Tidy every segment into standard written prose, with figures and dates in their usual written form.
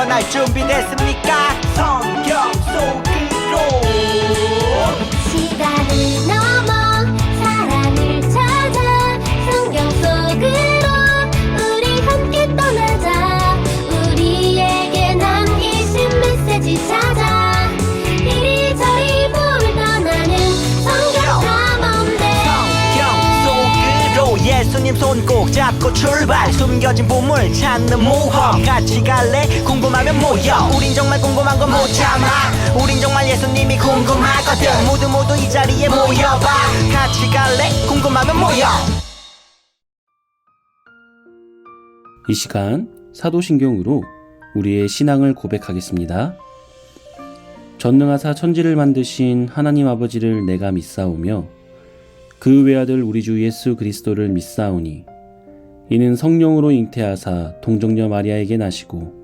떠날 준비됐습니까? 성경 속으로 시간을 넘어 사랑을 찾아 성경 속으로 우리 함께 떠나자. 우리에게 남기신 메시지 찾아 이리저리 볼 떠나는 성경 탐험대. 성경 속으로 예수님 손 꼭 잡고 출발. 숨겨진 보물 찾는 모험 같이 갈래? 궁금하면 모여. 우린 정말 궁금한 건 못 참아. 우린 정말 예수님이 궁금하거든. 모두 이 자리에 모여봐. 같이 갈래? 궁금하면 모여. 이 시간 사도신경으로 우리의 신앙을 고백하겠습니다. 전능하사 천지를 만드신 하나님 아버지를 내가 믿사오며 그 외아들 우리 주 예수 그리스도를 믿사오니 이는 성령으로 잉태하사 동정녀 마리아에게 나시고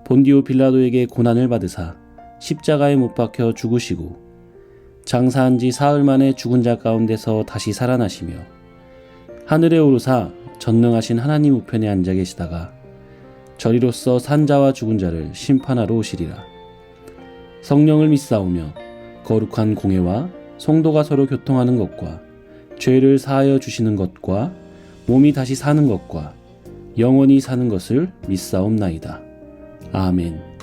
본디오 빌라도에게 고난을 받으사 십자가에 못 박혀 죽으시고 장사한 지 사흘 만에 죽은 자 가운데서 다시 살아나시며 하늘에 오르사 전능하신 하나님 우편에 앉아 계시다가 저리로서 산자와 죽은 자를 심판하러 오시리라. 성령을 믿사오며 거룩한 공회와 성도가 서로 교통하는 것과 죄를 사하여 주시는 것과 몸이 다시 사는 것과 영원히 사는 것을 믿사옵나이다. 아멘.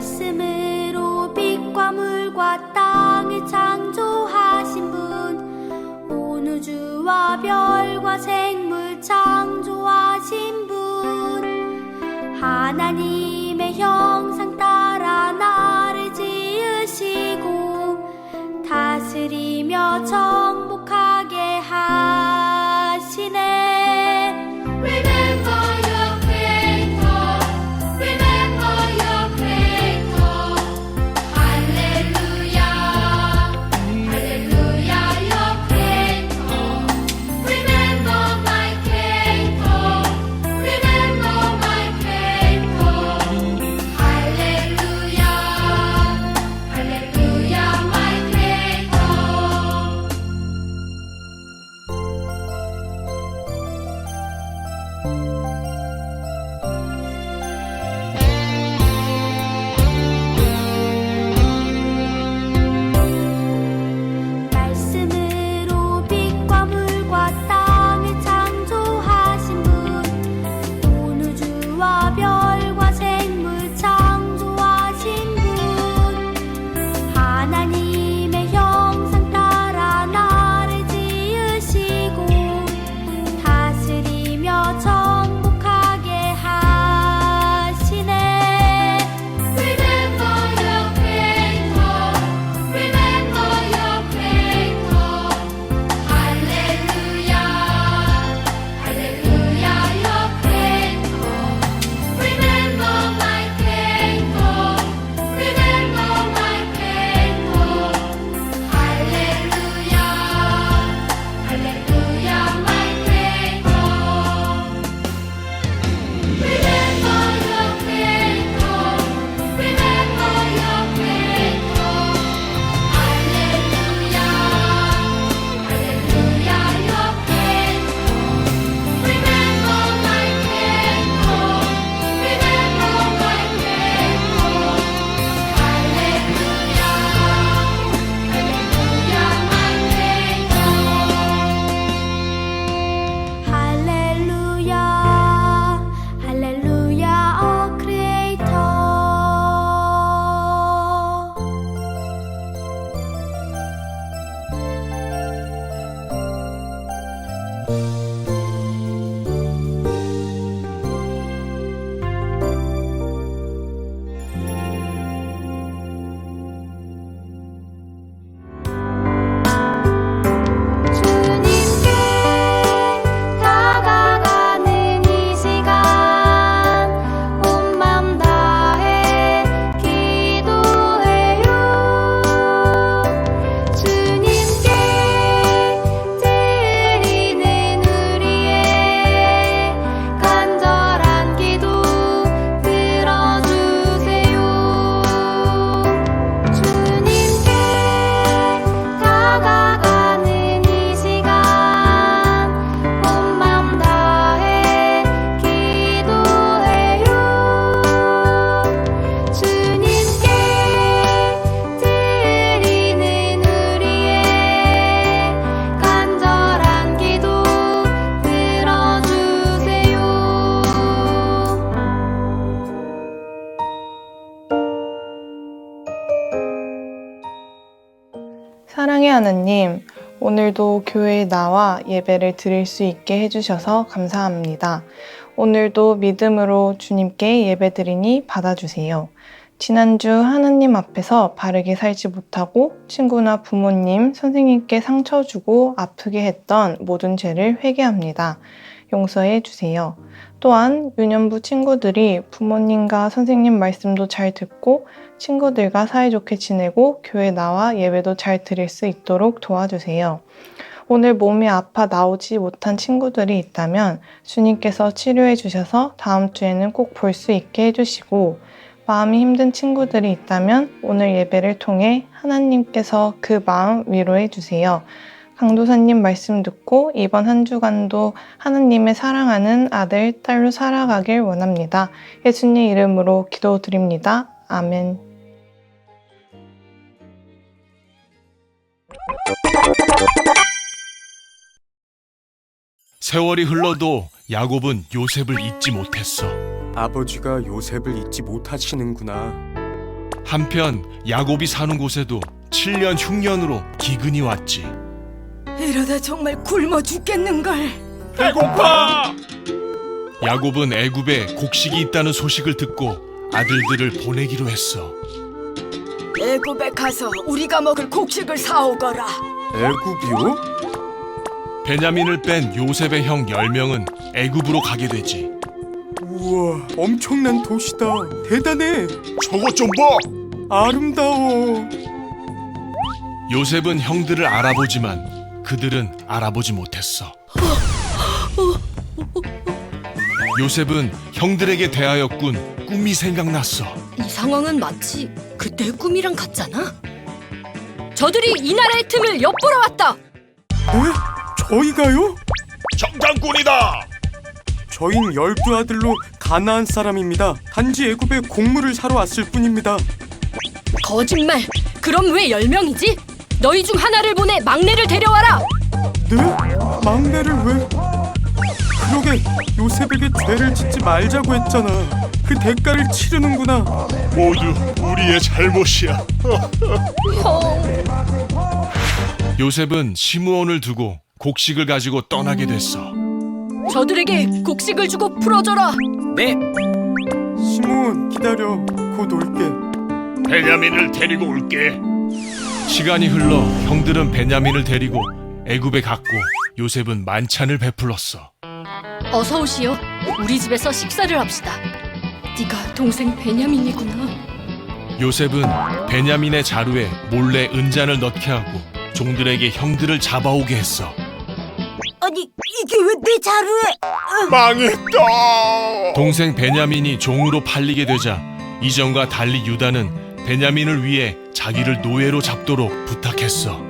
말씀으로 빛과 물과 땅을 창조하신 분, 온 우주와 별과 생물 창조하신 분, 하나님의 형상 따라 나를 지으시고 다스리며 정복하게 하시네. Remember your Creator, remember your Creator. Hallelujah, Hallelujah, your Creator. Remember my Creator, remember my Creator. Hallelujah, Hallelujah, my Creator. 말씀으로 빛과 물과 땅을 창조하신 분, 온 우주와 별과 생물 창조하신 분, 하나님의 형상 따라 나를 지으시고 다스리며 정복하게 하시네. Remember your Creator, remember your Creator. Hallelujah, Hallelujah, your Creator. Remember my Creator, remember my Creator. Hallelujah, Hallelujah, my Creator. Remember your Creator, remember your Creator. Hallelujah, Hallelujah, your Creator. Remember my Creator, remember my Creator. Hallelujah, Hallelujah, my Creator. Hallelujah, Hallelujah, oh Creator. 주님께 다가가는 이 시간 온 맘 다해 기도해요. 주님께 드리는 우리의 간절한 기도 들어주세요. 주님께 다가가는 이 시간 온 맘 다해 기도해요. 주님께 드리는 우리의 간절한 기도 들어주세요. 사랑의 하나님, 오늘도 교회에 나와 예배를 드릴 수 있게 해주셔서 감사합니다. 오늘도 믿음으로 주님께 예배드리니 받아주세요. 지난주 하나님 앞에서 바르게 살지 못하고 친구나 부모님, 선생님께 상처 주고 아프게 했던 모든 죄를 회개합니다. 용서해 주세요. 또한 유년부 친구들이 부모님과 선생님 말씀도 잘 듣고 친구들과 사이좋게 지내고 교회 나와 예배도 잘 드릴 수 있도록 도와주세요. 오늘 몸이 아파 나오지 못한 친구들이 있다면 주님께서 치료해 주셔서 다음 주에는 꼭 볼 수 있게 해주시고, 마음이 힘든 친구들이 있다면 오늘 예배를 통해 하나님께서 그 마음 위로해 주세요. 강도사님 말씀 듣고 이번 한 주간도 하나님의 사랑하는 아들, 딸로 살아가길 원합니다. 예수님 이름으로 기도드립니다. 아멘. 세월이 흘러도 야곱은 요셉을 잊지 못했어. 아버지가 요셉을 잊지 못하시는구나. 한편 야곱이 사는 곳에도 7년 흉년으로 기근이 왔지. 이러다 정말 굶어 죽겠는걸. 배고파! 야곱은 애굽에 곡식이 있다는 소식을 듣고 아들들을 보내기로 했어. 애굽에 가서 우리가 먹을 곡식을 사오거라. 애굽이요? 베냐민을 뺀 요셉의 형 10명은 애굽으로 가게 되지. 우와, 엄청난 도시다. 대단해. 저것 좀 봐! 아름다워. 요셉은 형들을 알아보지만 그들은 알아보지 못했어. 요셉은 형들에게 대하였군 꿈이 생각났어. 이 상황은 마치 그때의 꿈이랑 같잖아. 저들이 이 나라의 틈을 엿보러 왔다. 네? 저희가요? 정탐꾼이다! 저흰 12아들로 가나안 사람입니다. 단지 애굽에 곡물을 사러 왔을 뿐입니다. 거짓말. 그럼 왜 10명이지? 너희 중 하나를 보내 막내를 데려와라. 네? 막내를 왜? 그러게 요셉에게 죄를 짓지 말자고 했잖아. 그 대가를 치르는구나. 모두 우리의 잘못이야. 형. 요셉은 시므온을 두고 곡식을 가지고 떠나게 됐어. 저들에게 곡식을 주고 풀어줘라. 네. 시몬, 기다려. 곧 올게. 베냐민을 데리고 올게. 시간이 흘러 형들은 베냐민을 데리고 애굽에 갔고 요셉은 만찬을 베풀었어. 어서 오시오. 우리 집에서 식사를 합시다. 네가 동생 베냐민이구나. 요셉은 베냐민의 자루에 몰래 은잔을 넣게 하고 종들에게 형들을 잡아오게 했어. 아니, 이게 왜 내 자루에? 망했다! 동생 베냐민이 종으로 팔리게 되자 이전과 달리 유다는 베냐민을 위해 자기를 노예로 잡도록 부탁했어.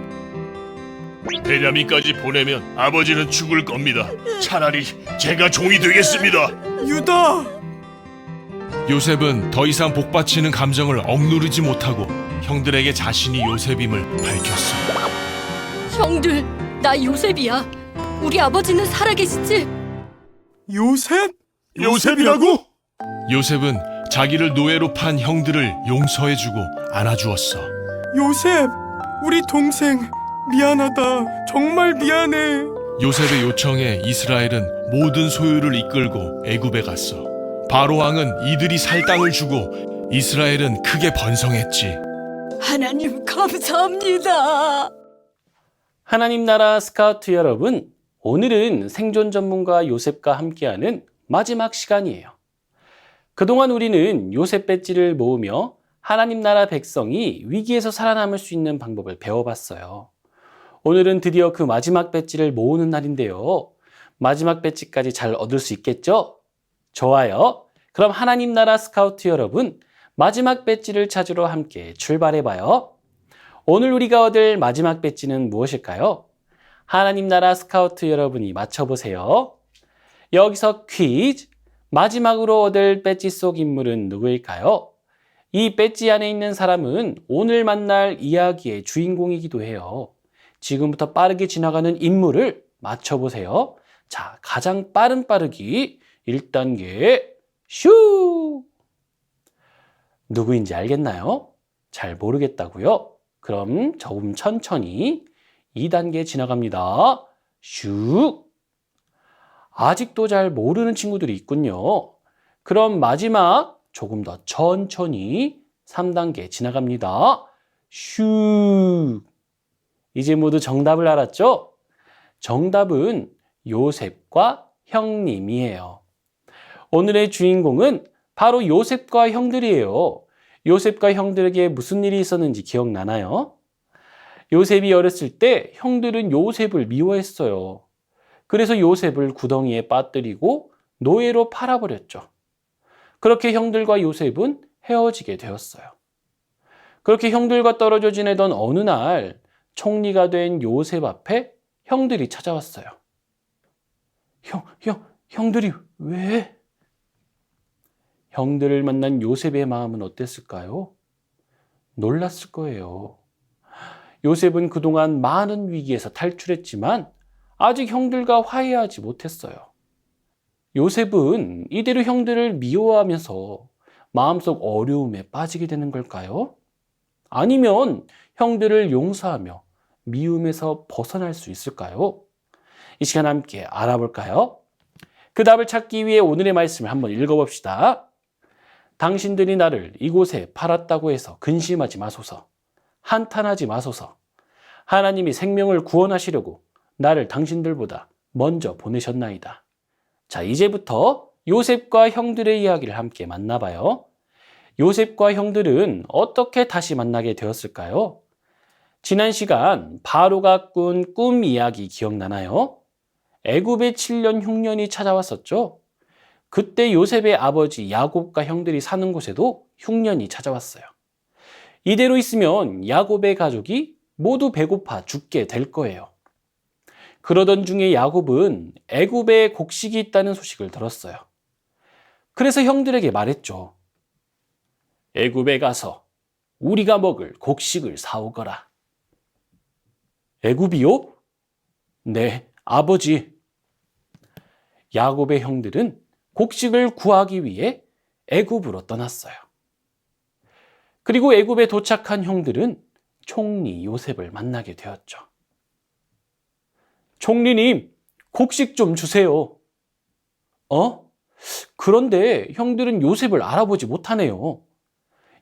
베냐민까지 보내면 아버지는 죽을 겁니다. 차라리 제가 종이 되겠습니다. 유다! 요셉은 더 이상 복받치는 감정을 억누르지 못하고 형들에게 자신이 요셉임을 밝혔어. 형들, 나 요셉이야. 우리 아버지는 살아계시지? 요셉? 요셉이라고? 요셉은 자기를 노예로 판 형들을 용서해주고 안아주었어. 요셉! 우리 동생 미안하다. 정말 미안해. 요셉의 요청에 이스라엘은 모든 소유를 이끌고 애굽에 갔어. 바로 왕은 이들이 살 땅을 주고 이스라엘은 크게 번성했지. 하나님 감사합니다. 하나님 나라 스카우트 여러분, 오늘은 생존 전문가 요셉과 함께하는 마지막 시간이에요. 그동안 우리는 요셉 배지를 모으며 하나님 나라 백성이 위기에서 살아남을 수 있는 방법을 배워봤어요. 오늘은 드디어 그 마지막 배지를 모으는 날인데요. 마지막 배지까지 잘 얻을 수 있겠죠? 좋아요. 그럼 하나님 나라 스카우트 여러분, 마지막 배지를 찾으러 함께 출발해봐요. 오늘 우리가 얻을 마지막 배지는 무엇일까요? 하나님 나라 스카우트 여러분이 맞춰보세요. 여기서 퀴즈! 마지막으로 얻을 배지 속 인물은 누구일까요? 이 배지 안에 있는 사람은 오늘 만날 이야기의 주인공이기도 해요. 지금부터 빠르게 지나가는 인물을 맞춰보세요. 자, 가장 빠른 빠르기 1단계 슈! 누구인지 알겠나요? 잘 모르겠다고요? 그럼 조금 천천히 2단계 지나갑니다. 슉! 아직도 잘 모르는 친구들이 있군요. 그럼 마지막 조금 더 천천히 3단계 지나갑니다. 슉! 이제 모두 정답을 알았죠? 정답은 요셉과 형님이에요. 오늘의 주인공은 바로 요셉과 형들이에요. 요셉과 형들에게 무슨 일이 있었는지 기억나나요? 요셉이 어렸을 때 형들은 요셉을 미워했어요. 그래서 요셉을 구덩이에 빠뜨리고 노예로 팔아버렸죠. 그렇게 형들과 요셉은 헤어지게 되었어요. 그렇게 형들과 떨어져 지내던 어느 날 총리가 된 요셉 앞에 형들이 찾아왔어요. 형들이 왜? 형들을 만난 요셉의 마음은 어땠을까요? 놀랐을 거예요. 요셉은 그동안 많은 위기에서 탈출했지만 아직 형들과 화해하지 못했어요. 요셉은 이대로 형들을 미워하면서 마음속 어려움에 빠지게 되는 걸까요? 아니면 형들을 용서하며 미움에서 벗어날 수 있을까요? 이 시간 함께 알아볼까요? 그 답을 찾기 위해 오늘의 말씀을 한번 읽어봅시다. 당신들이 나를 이곳에 팔았다고 해서 근심하지 마소서. 한탄하지 마소서. 하나님이 생명을 구원하시려고 나를 당신들보다 먼저 보내셨나이다. 자, 이제부터 요셉과 형들의 이야기를 함께 만나봐요. 요셉과 형들은 어떻게 다시 만나게 되었을까요? 지난 시간 바로가 꾼 꿈 이야기 기억나나요? 애굽의 7년 흉년이 찾아왔었죠. 그때 요셉의 아버지 야곱과 형들이 사는 곳에도 흉년이 찾아왔어요. 이대로 있으면 야곱의 가족이 모두 배고파 죽게 될 거예요. 그러던 중에 야곱은 애굽에 곡식이 있다는 소식을 들었어요. 그래서 형들에게 말했죠. 애굽에 가서 우리가 먹을 곡식을 사오거라. 애굽이요? 네, 아버지. 야곱의 형들은 곡식을 구하기 위해 애굽으로 떠났어요. 그리고 애굽에 도착한 형들은 총리 요셉을 만나게 되었죠. 총리님, 곡식 좀 주세요. 그런데 형들은 요셉을 알아보지 못하네요.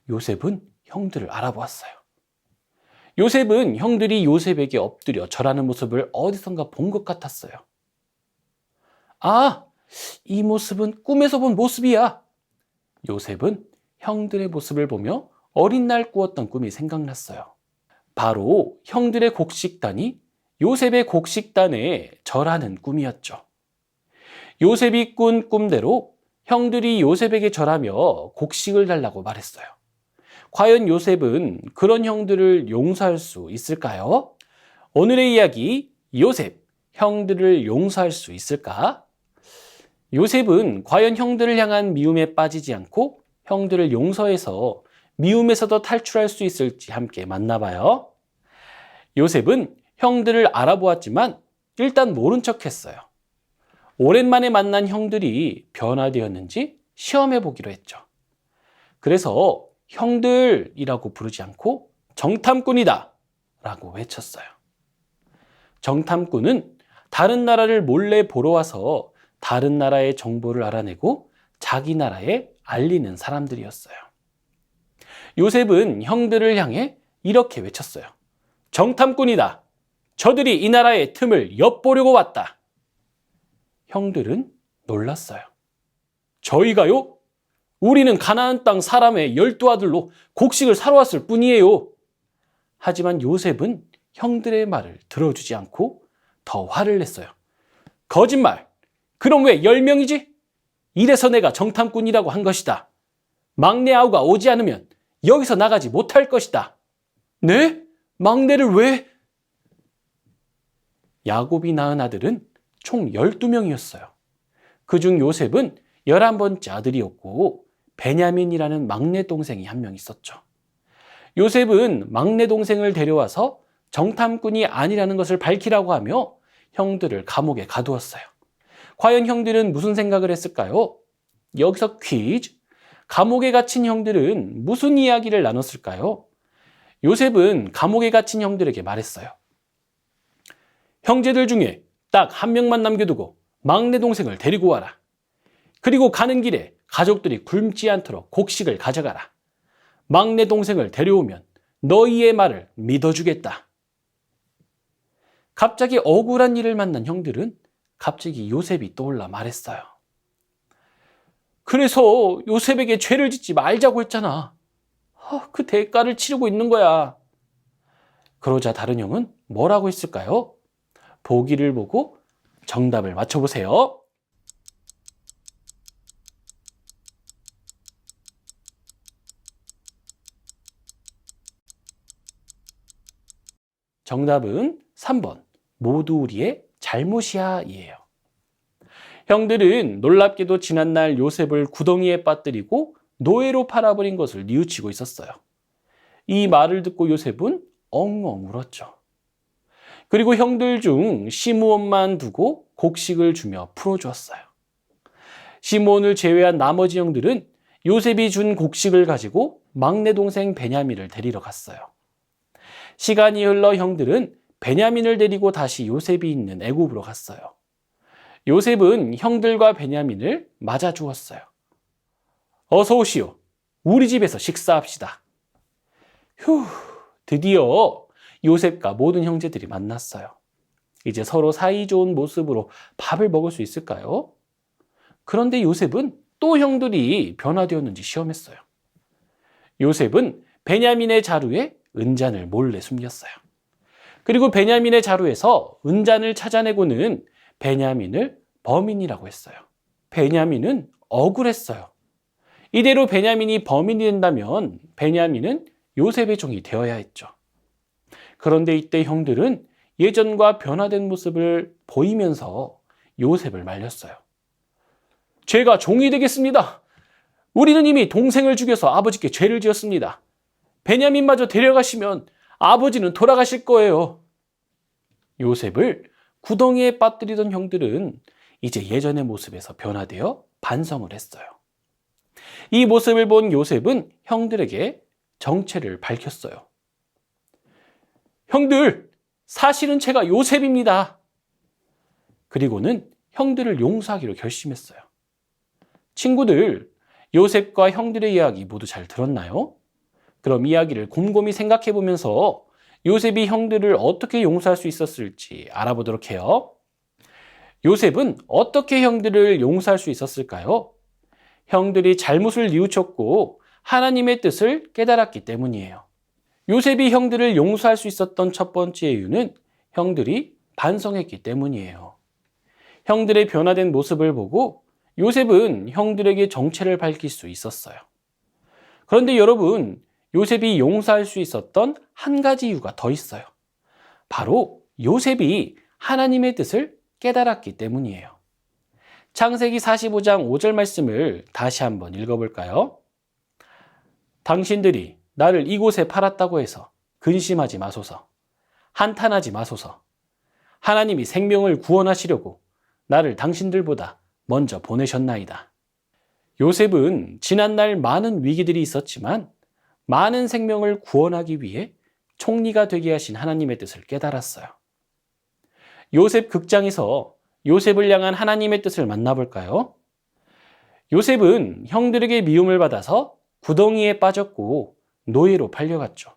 요셉은 형들을 알아보았어요. 요셉은 형들이 요셉에게 엎드려 절하는 모습을 어디선가 본 것 같았어요. 아, 이 모습은 꿈에서 본 모습이야. 요셉은 형들의 모습을 보며 어린 날 꾸었던 꿈이 생각났어요. 바로 형들의 곡식단이 요셉의 곡식단에 절하는 꿈이었죠. 요셉이 꾼 꿈대로 형들이 요셉에게 절하며 곡식을 달라고 말했어요. 과연 요셉은 그런 형들을 용서할 수 있을까요? 오늘의 이야기, 요셉, 형들을 용서할 수 있을까? 요셉은 과연 형들을 향한 미움에 빠지지 않고 형들을 용서해서 미움에서도 탈출할 수 있을지 함께 만나봐요. 요셉은 형들을 알아보았지만 일단 모른 척 했어요. 오랜만에 만난 형들이 변화되었는지 시험해 보기로 했죠. 그래서 형들이라고 부르지 않고 정탐꾼이다 라고 외쳤어요. 정탐꾼은 다른 나라를 몰래 보러 와서 다른 나라의 정보를 알아내고 자기 나라에 알리는 사람들이었어요. 요셉은 형들을 향해 이렇게 외쳤어요. 정탐꾼이다. 저들이 이 나라의 틈을 엿보려고 왔다. 형들은 놀랐어요. 저희가요? 우리는 가나안 땅 사람의 12아들로 곡식을 사러 왔을 뿐이에요. 하지만 요셉은 형들의 말을 들어주지 않고 더 화를 냈어요. 거짓말! 그럼 왜 10명이지? 이래서 내가 정탐꾼이라고 한 것이다. 막내 아우가 오지 않으면 여기서 나가지 못할 것이다. 네? 막내를 왜? 야곱이 낳은 아들은 총 12명이었어요. 그중 요셉은 11번째 아들이었고 베냐민이라는 막내 동생이 한 명 있었죠. 요셉은 막내 동생을 데려와서 정탐꾼이 아니라는 것을 밝히라고 하며 형들을 감옥에 가두었어요. 과연 형들은 무슨 생각을 했을까요? 여기서 퀴즈. 감옥에 갇힌 형들은 무슨 이야기를 나눴을까요? 요셉은 감옥에 갇힌 형들에게 말했어요. 형제들 중에 딱 한 명만 남겨두고 막내 동생을 데리고 와라. 그리고 가는 길에 가족들이 굶지 않도록 곡식을 가져가라. 막내 동생을 데려오면 너희의 말을 믿어주겠다. 갑자기 억울한 일을 만난 형들은 갑자기 요셉이 떠올라 말했어요. 그래서 요셉에게 죄를 짓지 말자고 했잖아. 그 대가를 치르고 있는 거야. 그러자 다른 형은 뭐라고 했을까요? 보기를 보고 정답을 맞춰보세요. 정답은 3번. 모두 우리의 잘못이야 이에요. 형들은 놀랍게도 지난날 요셉을 구덩이에 빠뜨리고 노예로 팔아버린 것을 뉘우치고 있었어요. 이 말을 듣고 요셉은 엉엉 울었죠. 그리고 형들 중 시므온만 두고 곡식을 주며 풀어주었어요. 시므온을 제외한 나머지 형들은 요셉이 준 곡식을 가지고 막내 동생 베냐민을 데리러 갔어요. 시간이 흘러 형들은 베냐민을 데리고 다시 요셉이 있는 애굽으로 갔어요. 요셉은 형들과 베냐민을 맞아 주었어요. 어서 오시오. 우리 집에서 식사합시다. 휴, 드디어 요셉과 모든 형제들이 만났어요. 이제 서로 사이좋은 모습으로 밥을 먹을 수 있을까요? 그런데 요셉은 또 형들이 변화되었는지 시험했어요. 요셉은 베냐민의 자루에 은잔을 몰래 숨겼어요. 그리고 베냐민의 자루에서 은잔을 찾아내고는 베냐민을 범인이라고 했어요. 베냐민은 억울했어요. 이대로 베냐민이 범인이 된다면 베냐민은 요셉의 종이 되어야 했죠. 그런데 이때 형들은 예전과 변화된 모습을 보이면서 요셉을 말렸어요. 제가 종이 되겠습니다. 우리는 이미 동생을 죽여서 아버지께 죄를 지었습니다. 베냐민마저 데려가시면 아버지는 돌아가실 거예요. 요셉을 구덩이에 빠뜨리던 형들은 이제 예전의 모습에서 변화되어 반성을 했어요. 이 모습을 본 요셉은 형들에게 정체를 밝혔어요. 형들, 사실은 제가 요셉입니다. 그리고는 형들을 용서하기로 결심했어요. 친구들, 요셉과 형들의 이야기 모두 잘 들었나요? 그럼 이야기를 곰곰이 생각해 보면서 요셉이 형들을 어떻게 용서할 수 있었을지 알아보도록 해요. 요셉은 어떻게 형들을 용서할 수 있었을까요? 형들이 잘못을 뉘우쳤고 하나님의 뜻을 깨달았기 때문이에요. 요셉이 형들을 용서할 수 있었던 첫 번째 이유는 형들이 반성했기 때문이에요. 형들의 변화된 모습을 보고 요셉은 형들에게 정체를 밝힐 수 있었어요. 그런데 여러분, 요셉이 용서할 수 있었던 한 가지 이유가 더 있어요. 바로 요셉이 하나님의 뜻을 깨달았기 때문이에요. 창세기 45장 5절 말씀을 다시 한번 읽어볼까요? 당신들이 나를 이곳에 팔았다고 해서 근심하지 마소서. 한탄하지 마소서. 하나님이 생명을 구원하시려고 나를 당신들보다 먼저 보내셨나이다. 요셉은 지난날 많은 위기들이 있었지만 많은 생명을 구원하기 위해 총리가 되게 하신 하나님의 뜻을 깨달았어요. 요셉 극장에서 요셉을 향한 하나님의 뜻을 만나볼까요? 요셉은 형들에게 미움을 받아서 구덩이에 빠졌고 노예로 팔려갔죠.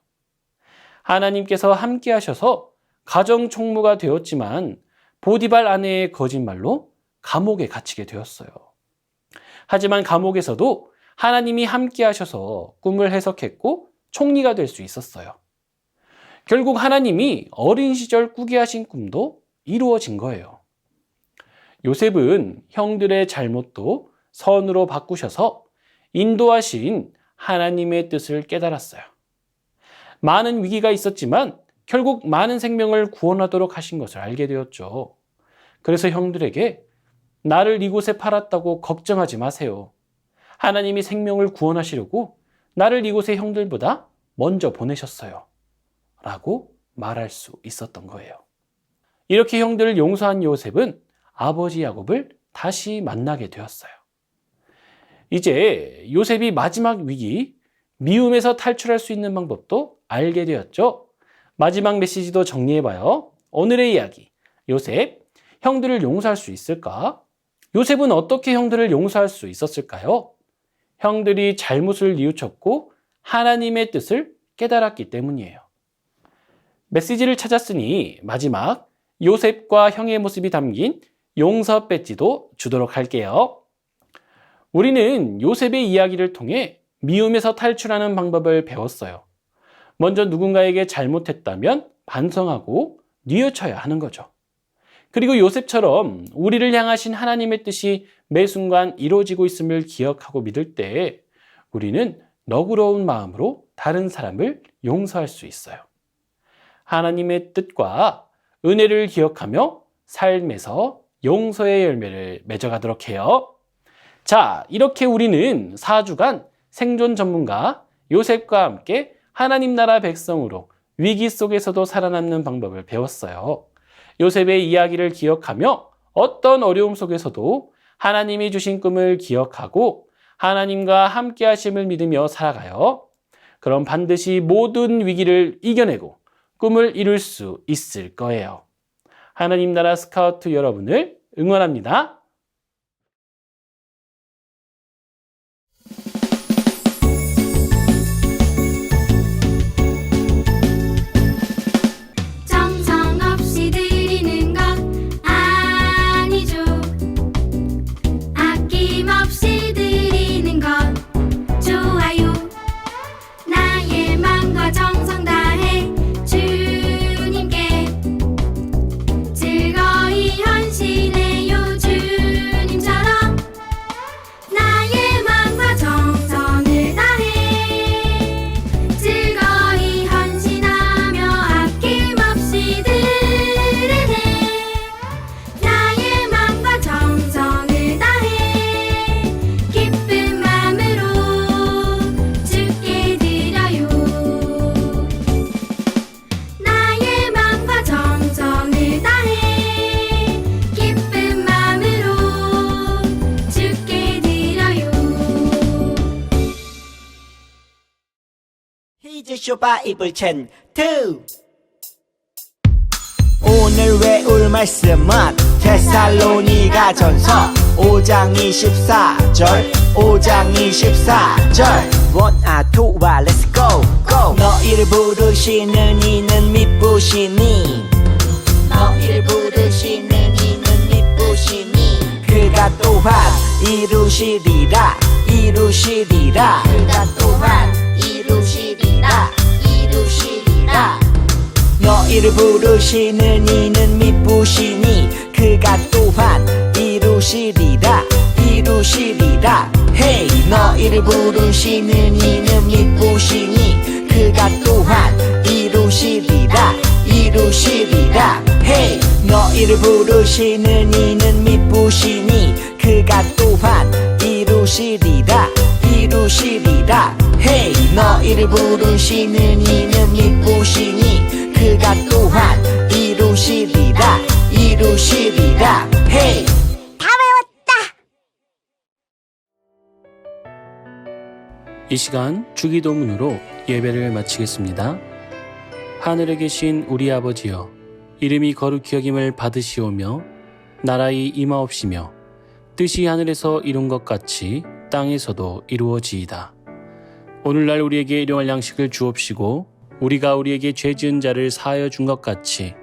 하나님께서 함께 하셔서 가정 총무가 되었지만 보디발 아내의 거짓말로 감옥에 갇히게 되었어요. 하지만 감옥에서도 하나님이 함께 하셔서 꿈을 해석했고 총리가 될 수 있었어요. 결국 하나님이 어린 시절 꾸게 하신 꿈도 이루어진 거예요. 요셉은 형들의 잘못도 선으로 바꾸셔서 인도하신 하나님의 뜻을 깨달았어요. 많은 위기가 있었지만 결국 많은 생명을 구원하도록 하신 것을 알게 되었죠. 그래서 형들에게 나를 이곳에 팔았다고 걱정하지 마세요. 하나님이 생명을 구원하시려고 나를 이곳에 형들보다 먼저 보내셨어요. 라고 말할 수 있었던 거예요. 이렇게 형들을 용서한 요셉은 아버지 야곱을 다시 만나게 되었어요. 이제 요셉이 마지막 위기, 미움에서 탈출할 수 있는 방법도 알게 되었죠. 마지막 메시지도 정리해봐요. 오늘의 이야기, 요셉, 형들을 용서할 수 있을까? 요셉은 어떻게 형들을 용서할 수 있었을까요? 형들이 잘못을 뉘우쳤고 하나님의 뜻을 깨달았기 때문이에요. 메시지를 찾았으니 마지막 요셉과 형의 모습이 담긴 용서 배지도 주도록 할게요. 우리는 요셉의 이야기를 통해 미움에서 탈출하는 방법을 배웠어요. 먼저 누군가에게 잘못했다면 반성하고 뉘우쳐야 하는 거죠. 그리고 요셉처럼 우리를 향하신 하나님의 뜻이 매 순간 이루어지고 있음을 기억하고 믿을 때 우리는 너그러운 마음으로 다른 사람을 용서할 수 있어요. 하나님의 뜻과 은혜를 기억하며 삶에서 용서의 열매를 맺어가도록 해요. 자, 이렇게 우리는 4주간 생존 전문가 요셉과 함께 하나님 나라 백성으로 위기 속에서도 살아남는 방법을 배웠어요. 요셉의 이야기를 기억하며 어떤 어려움 속에서도 하나님이 주신 꿈을 기억하고 하나님과 함께 하심을 믿으며 살아가요. 그럼 반드시 모든 위기를 이겨내고 꿈을 이룰 수 있을 거예요. 하나님 나라 스카우트 여러분을 응원합니다. 정성 없이 드리는 것 아니죠. 아낌없이 드리는 것 좋아요. 나의 마음과 정성 다해 주님께 즐거이 헌신해요. 주님처럼 나의 마음과 정성을 다해 즐거이 헌신하며 아낌없이 드리네. 나의 마음과 정성을 다해 기쁜 마음으로 주께 드려요. 나의 마음과 정성을 다해 기쁜 마음으로 주께 드려요. 히즈쇼 바이블 챈 2 오늘 외울 말씀은 데살로니가 전서 5장 24절 5장 24절 원아 투와 렛츠 고 너희를 부르시는 이는 미쁘시니 너희를 부르시는 이는 미쁘시니 그가 또한 이루시리라 그가 또한 이루시리라 너희를 부르시는 이는 미쁘시니 그가 또한 이루시리라 헤이 너희를 부르시는 이는 미쁘시니 그가 또한 이루시리라 헤이 너희를 부르시는 이는 미쁘시니 그가 또한 이루시리라 헤이 너희를 부르시는 이는 미쁘시니 그가 또한 이루시리라 헤이 이 시간 주기도문으로 예배를 마치겠습니다. 하늘에 계신 우리 아버지여, 이름이 거룩히 여김을 받으시오며 나라의 임하옵시며 뜻이 하늘에서 이룬 것 같이 땅에서도 이루어지이다. 오늘날 우리에게 일용할 양식을 주옵시고 우리가 우리에게 죄 지은 자를 사하여 준 것 같이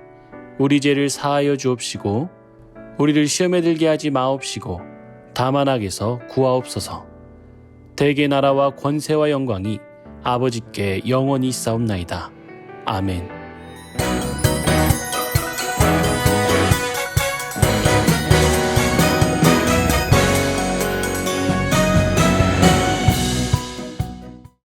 우리 죄를 사하여 주옵시고 우리를 시험에 들게 하지 마옵시고 다만 악에서 구하옵소서. 대개 나라와 권세와 영광이 아버지께 영원히 있사옵나이다. 아멘.